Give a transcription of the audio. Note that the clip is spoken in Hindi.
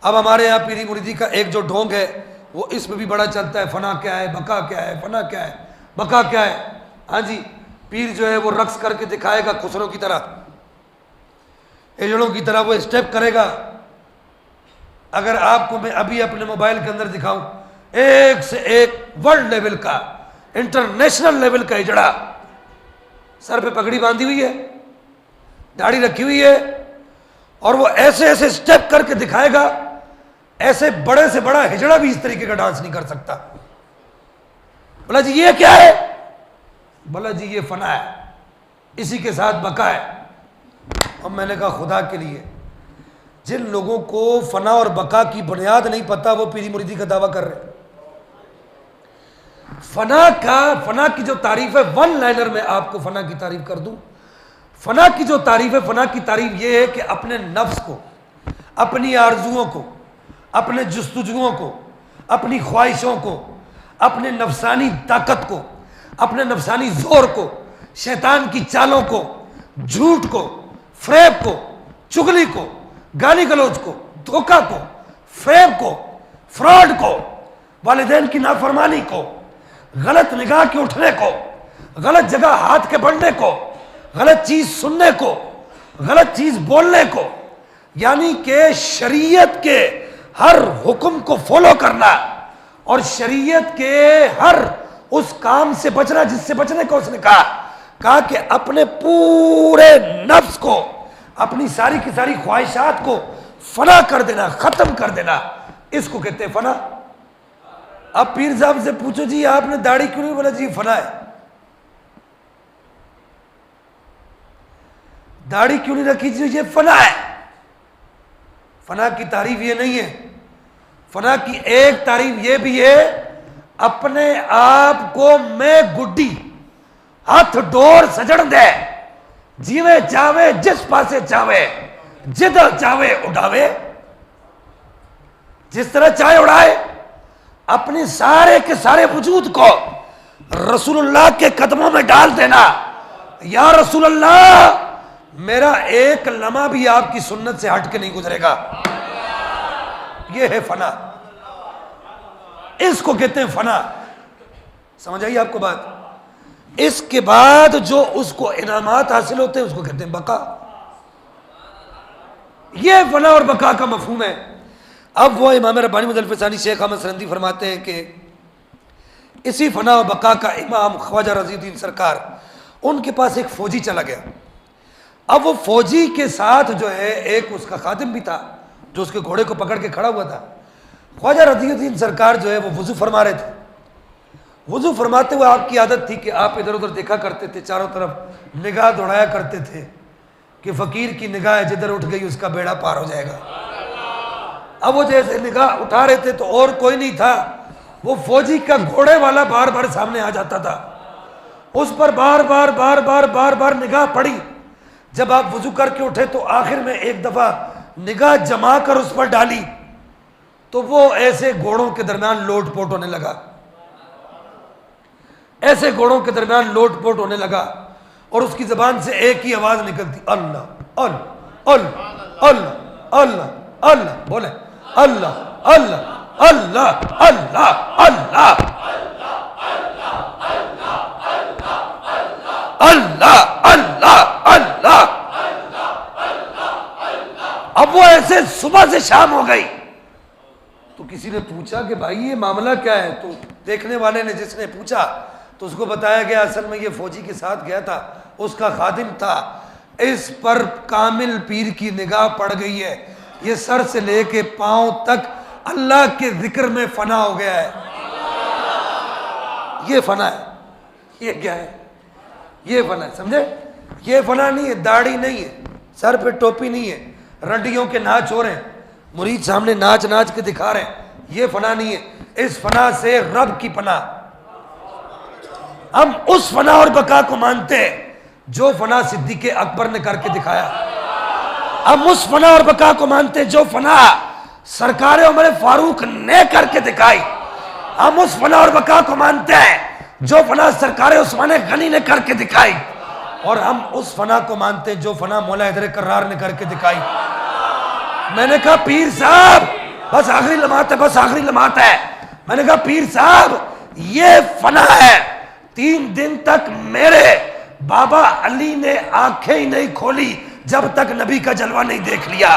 अब हमारे यहाँ पीरी मुरीदी का एक जो ढोंग है वो इसमें भी बड़ा चलता है, फना क्या है, बका क्या है, फना क्या है, बका क्या है। हाँ जी, पीर जो है वो रक्स करके दिखाएगा खुसरों की तरह, एजड़ों की तरह वो स्टेप करेगा। अगर आपको मैं अभी अपने मोबाइल के अंदर दिखाऊं, एक से एक वर्ल्ड लेवल का, इंटरनेशनल लेवल का एजड़ा, सर पे पगड़ी बांधी हुई है, दाढ़ी रखी हुई है, और वो ऐसे ऐसे स्टेप करके दिखाएगा, ऐसे बड़े से बड़ा हिजड़ा भी इस तरीके का डांस नहीं कर सकता। बोला जी ये क्या है? बोला जी ये फना है, इसी के साथ बका है। और मैंने कहा खुदा के लिए, जिन लोगों को फना और बका की बुनियाद नहीं पता वो पीरी मुरीदी का दावा कर रहे। फना की जो तारीफ है, वन लाइनर में आपको फना की तारीफ कर दूं। फना की जो तारीफ है, फना की तारीफ ये है कि अपने नफ्स को, अपनी आरजुओं को, अपने जुस्तजुओं को, अपनी ख्वाहिशों को, अपने नफसानी ताकत को, अपने नफसानी जोर को, शैतान की चालों को, झूठ को, फ्रेब को, चुगली को, गाली गलौज को, धोखा को, फ्रेब को, फ्रॉड को, वालिदैन की नाफरमानी को, गलत निगाह के उठने को, गलत जगह हाथ के बढ़ने को, गलत चीज सुनने को, गलत चीज बोलने को, यानी कि शरीयत के हर हुक्म को फॉलो करना और शरीयत के हर उस काम से बचना जिससे बचने को उसने कहा कि अपने पूरे नफ्स को, अपनी सारी की सारी ख्वाहिशात को फना कर देना, खत्म कर देना, इसको कहते हैं फना। अब पीर साहब से पूछो जी आपने दाढ़ी क्यों नहीं? बोला जी फना है। दाढ़ी क्यों नहीं रखी जी? ये फना है। फना की तारीफ ये नहीं है, फना की एक तारीफ ये भी है, अपने आप को मैं गुड्डी हाथ डोर सजड़ दे, जीवे चावे जिस पासे चावे, जिधर चावे उड़ावे, जिस तरह चाहे उड़ाए, अपने सारे के सारे वजूद को रसूलुल्लाह के कदमों में डाल देना। या रसूलुल्लाह, मेरा एक लम्हा भी आपकी सुन्नत से हट के नहीं गुजरेगा। यह है फना, इसको कहते हैं फना। समझ आई आपको बात? इसके बाद जो उसको इनामात हासिल होते हैं उसको कहते हैं बका। यह फना और बका का मफहूम है। अब वो इमाम रब्बानी मुज़फ़्फ़र शेख अहमद सरंदी फरमाते हैं कि इसी फना और बका का इमाम ख्वाजा रज़ीउद्दीन सरकार, उनके पास एक फौजी चला गया। अब वो फौजी के साथ जो है एक उसका खादिम भी था जो उसके घोड़े को पकड़ के खड़ा हुआ था। ख्वाजा रज़ीउद्दीन सरकार जो है वो वुज़ू फरमा रहे थे। वुज़ू फरमाते हुए आपकी आदत थी कि आप इधर उधर देखा करते थे, चारों तरफ निगाह दौड़ाया करते थे कि फ़कीर की निगाह जिधर उठ गई उसका बेड़ा पार हो जाएगा। अब वो जैसे निगाह उठा रहे थे तो और कोई नहीं था, वो फौजी का घोड़े वाला बार बार सामने आ जाता था। उस पर बार बार बार बार बार बार निगाह पड़ी। जब आप वुज़ू करके उठे तो आखिर में एक दफ़ा निगाह जमा कर उस पर डाली तो वो ऐसे घोड़ों के दरमियान लोटपोट होने लगा, ऐसे घोड़ों के दरमियान लोटपोट होने लगा और उसकी ज़बान से एक ही आवाज़ निकलती, अल्लाह अल्लाह अल्लाह अल्लाह अल्लाह अल्लाह। बोले अल्लाह अल्लाह अल्लाह अल्लाह अल्लाह अल्लाह अल्लाह अल्लाह। अब वो ऐसे सुबह से शाम हो गई। तो किसी ने पूछा कि भाई ये मामला क्या है? तो देखने वाले ने जिसने पूछा तो उसको बताया गया असल में ये फौजी के साथ गया था, उसका खादिम था, इस पर कामिल पीर की निगाह पड़ गई है, ये सर से लेके पांव तक अल्लाह के जिक्र में फना हो गया है। ये फना है। ये क्या है? ये फना है, समझे? ये फना नहीं है, दाढ़ी नहीं है, सर पे टोपी नहीं है, रंडियों के नाच हो रहे हैं, मुरीद सामने नाच नाच के दिखा रहे हैं, ये फना नहीं है। इस फना से रब की फना। हम उस फना और बका को मानते हैं जो फना सिद्दीक़ अकबर ने करके दिखाया। हम उस फना और बका को मानते हैं जो फना सरकार उमर फारूक ने करके दिखाई। हम उस फना और बका को मानते हैं जो फना सरकार उस्मान गनी ने करके दिखाई। और हम उस फना को मानते हैं जो फना मौला हैदर कर्रार ने करके दिखाई। मैंने कहा पीर साहब बस आखिरी लम्हात है, बस आखिरी लम्हात है। मैंने कहा पीर साहब ये फना है। 3 दिन तक मेरे बाबा अली ने आंखें ही नहीं खोली जब तक नबी का जलवा नहीं देख लिया।